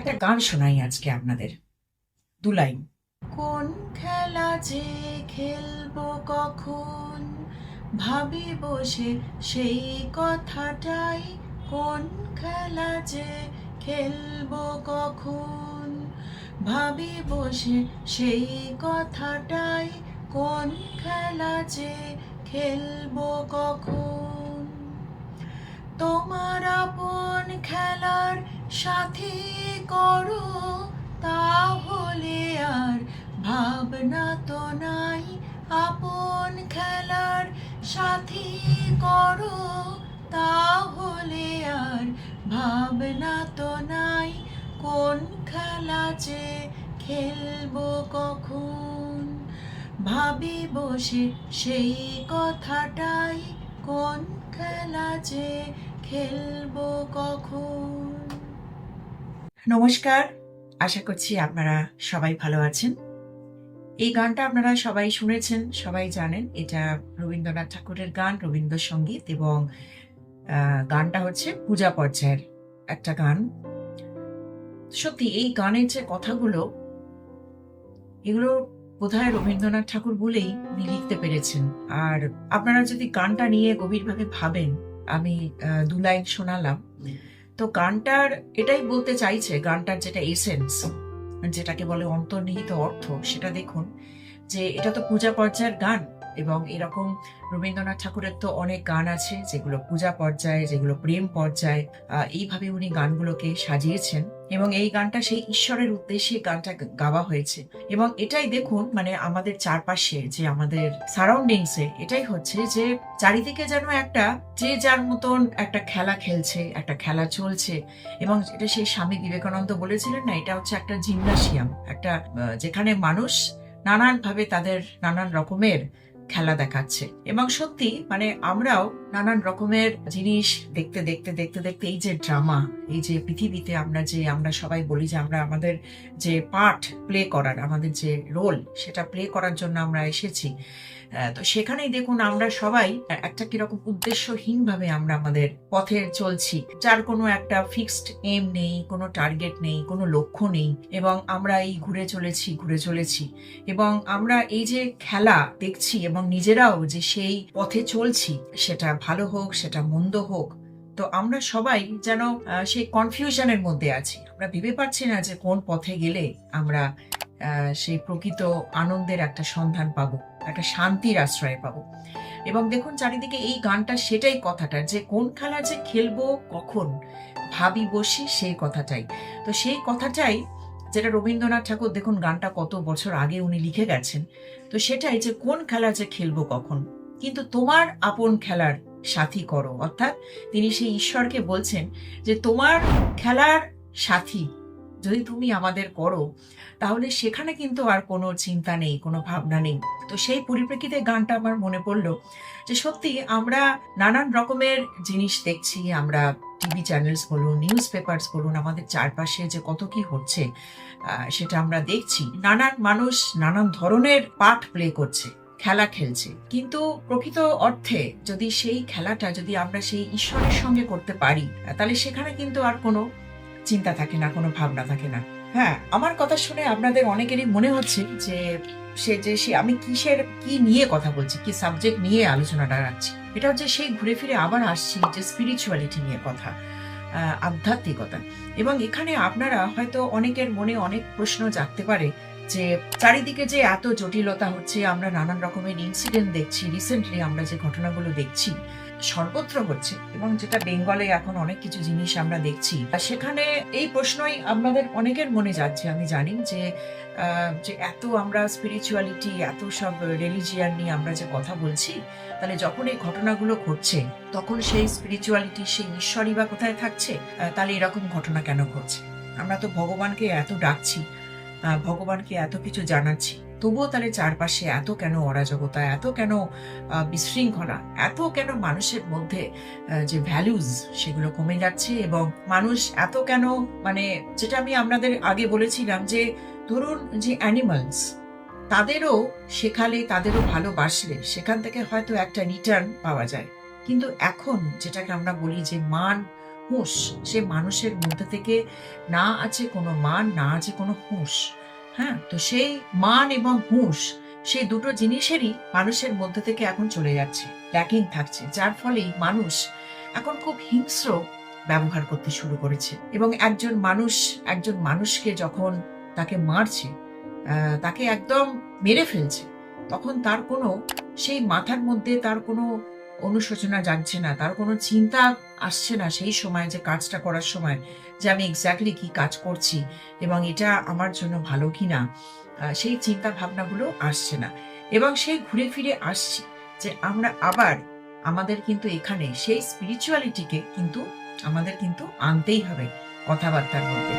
একটা গান শোনাই আজকে আপনাদের, দু লাইন। কোন খেলা যে খেলবো কখন, ভাবি বসে সেই কথাটাই। কোন খেলা যে খেলবো কখন, ভাবি বসে সেই কথাটাই। কোন খেলা যে খেলবো কখন, তোমার আপন খেলার সাথী করো, তাহলে আর ভাবনা তো নাই। আপন খেলার সাথী করো, তাহলে আর ভাবনা তো নাই। কোন খেলা যে খেলবো কখন, ভাবি বসে সেই কথাটাই। কোন খেলা যে খেলবো কখন। নমস্কার, আশা করছি আপনারা সবাই ভালো আছেন। এই গানটা আপনারা সবাই শুনেছেন, সবাই জানেন এটা রবীন্দ্রনাথ ঠাকুরের গান, রবীন্দ্রসঙ্গীত, এবং গানটা হচ্ছে পূজা পর্যায়ের একটা গান। সত্যি এই গানের যে কথাগুলো, এগুলো বোধহয় রবীন্দ্রনাথ ঠাকুর বলেই উনি লিখতে পেরেছেন। আর আপনারা যদি গানটা নিয়ে গভীরভাবে ভাবেন, আমি দু লাইন শোনালাম, তো গানটার এটাই বলতে চাইছে, গানটার যেটা এসেন্স, যেটাকে বলে অন্তর্নিহিত অর্থ, সেটা দেখুন যে এটা তো পূজা পর্যায়ের গান। এবং এরকম রবীন্দ্রনাথ ঠাকুরের তো অনেক গান আছে যেগুলো পূজা পর্যায়ে, যেগুলো প্রেম পর্যায়ে, এইভাবে উনি গানগুলোকে সাজিয়েছেন। এবং এই গানটা সেই ঈশ্বরের উদ্দেশ্যে গানটা গাওয়া হয়েছে। এবং এটাই দেখুন, মানে আমাদের চারপাশে যে আমাদের সারাউন্ডিংসে এটাই হচ্ছে যে চারিদিকে যেন একটা যে যার মতন একটা খেলা খেলছে, একটা খেলা চলছে। এবং এটা সেই স্বামী বিবেকানন্দ বলেছিলেন না, এটা হচ্ছে একটা জিমনাসিয়াম, একটা যেখানে মানুষ নানান ভাবে তাদের নানান রকমের খেলা দেখাচ্ছে। এবং সত্যি মানে আমরাও নানান রকমের জিনিস দেখতে দেখতে দেখতে দেখতে এই যে ড্রামা, এই যে পৃথিবীতে আমরা সবাই বলি যে আমরা আমাদের যে পার্ট প্লে করার, আমাদের যে রোল, সেটা প্লে করার জন্য আমরা এসেছি। তো সেখানেই দেখুন আমরা সবাই একটা কিরকম উদ্দেশ্যহীন ভাবে আমরা আমাদের পথে চলছি, যার কোনো একটা ফিক্সড এম নেই, কোনো টার্গেট নেই, কোনো লক্ষ্য নেই। এবং আমরা এই ঘুরে চলেছি। এবং আমরা এই যে খেলা দেখছি এবং নিজেরাও যে সেই পথে চলছি, সেটা ভালো হোক সেটা মন্দ হোক, তো আমরা সবাই যেন সেই কনফিউশনের মধ্যে আছি। আমরা ভেবে পাচ্ছি না যে কোন পথে গেলে আমরা সেই প্রকৃত আনন্দের একটা সন্ধান পাবো, একটা শান্তির আশ্রয় পাবো। এবং দেখুন চারিদিকে এই গানটা সেটাই কথাটা, যে কোন খেলা যে খেলবো কখন, ভাবি বসি সেই কথাটাই। তো সেই কথাটাই যেটা রবীন্দ্রনাথ ঠাকুর, দেখুন গানটা কত বছর আগে উনি লিখে গেছেন। তো সেটাই যে কোন খেলা যে খেলবো কখন, কিন্তু তোমার আপন খেলার সাথী করো। অর্থাৎ তিনি সেই ঈশ্বরকে বলছেন যে তোমার খেলার সাথী যদি তুমি আমাদের করো, তাহলে সেখানে কিন্তু আর কোনো চিন্তা নেই, কোনো ভাবনা নেই। তো সেই পরিপ্রেক্ষিতে গানটা আমার মনে পড়লো যে সত্যি আমরা নানান রকমের জিনিস দেখছি, আমরা টিভি চ্যানেলস বলুন, নিউজ পেপারস বলুন, আমাদের চারপাশে যে কত কি হচ্ছে সেটা আমরা দেখছি। নানান মানুষ নানান ধরনের পার্ট প্লে করছে, খেলা খেলছে। কিন্তু প্রকৃত অর্থে যদি সেই খেলাটা যদি আমরা সেই ঈশ্বরের সঙ্গে করতে পারি, তাহলে সেখানে কিন্তু আর কোনো চিন্তা থাকে না, কোনো ভাবনা থাকে না। হ্যাঁ, আমার কথা শুনে আপনাদের অনেকেরই মনে হচ্ছে যে সে আমি কি নিয়ে কথা বলছি, কি সাবজেক্ট নিয়ে আলোচনাটা রাখছি। এটা হচ্ছে সেই ঘুরে ফিরে আবার আসছি যে স্পিরিচুয়ালিটি নিয়ে কথা, আধ্যাত্মিকতা। এবং এখানে আপনারা হয়তো অনেকের মনে অনেক প্রশ্ন জাগতে পারে যে চারিদিকে যে এত জটিলতা হচ্ছে, আমরা নানান রকমের ইনসিডেন্ট দেখছি, রিসেন্টলি আমরা যে ঘটনাগুলো দেখছি সর্বত্র হচ্ছে, এবং যেটা বেঙ্গলে এখন অনেক কিছু জিনিস আমরা দেখছি, সেখানে এই প্রশ্নই আপনাদের অনেকের মনে যাচ্ছে। আমি জানি যে এত আমরা স্পিরিচুয়ালিটি, এত সব রিলিজিয়ান নিয়ে আমরা যে কথা বলছি, তাহলে যখন এই ঘটনাগুলো ঘটছে তখন সেই স্পিরিচুয়ালিটি, সেই ঈশ্বরই বা কোথায় থাকছে? তাহলে এরকম ঘটনা কেন ঘটছে? আমরা তো ভগবানকে এত ডাকছি, ভগবানকে এত কিছু জানাচ্ছি, তবুও তাহলে চারপাশে এত কেন অরাজকতা, এত কেন বিশৃঙ্খলা, এত কেন মানুষের মধ্যে যে ভ্যালুজ সেগুলো কমে যাচ্ছে? এবং মানুষ এত কেন, মানে যেটা আমি আপনাদের আগে বলেছিলাম যে ধরুন যে অ্যানিমালস, তাদেরও শেখালে, তাদেরও ভালোবাসলে সেখান থেকে হয়তো একটা রিটার্ন পাওয়া যায়। কিন্তু এখন যেটাকে আমরা বলি যে মান হুঁশ, সে মানুষের মধ্যে থেকে না আছে কোনো মান, না আছে কোনো হুঁশ। হ্যাঁ, তো সেই মান এবং হুঁশ, সেই দুটো জিনিসেরই মানুষের মধ্যে থেকে এখন চলে যাচ্ছে, ল্যাকিং থাকছে, যার ফলেই মানুষ এখন খুব হিংস্র ব্যবহার করতে শুরু করেছে। এবং একজন মানুষকে যখন তাকে মারছে, তাকে একদম মেরে ফেলছে, তখন তার কোনো, সেই মাথার মধ্যে তার কোনো অনুশোচনা জাগছে না, তার কোনো চিন্তা আসছে না সেই সময়, যে কাজটা করার সময়, যে আমি এক্স্যাক্টলি কি কাজ করছি এবং এটা আমার জন্য ভালো কিনা, সেই চিন্তা ভাবনাগুলো আসছে না। এবং সেই ঘুরে ফিরে আসছি যে আমরা আবার আমাদের কিন্তু এখানে সেই স্পিরিচুয়ালিটিকে কিন্তু আমাদের কিন্তু আনতেই হবে কথাবার্তার মধ্যে।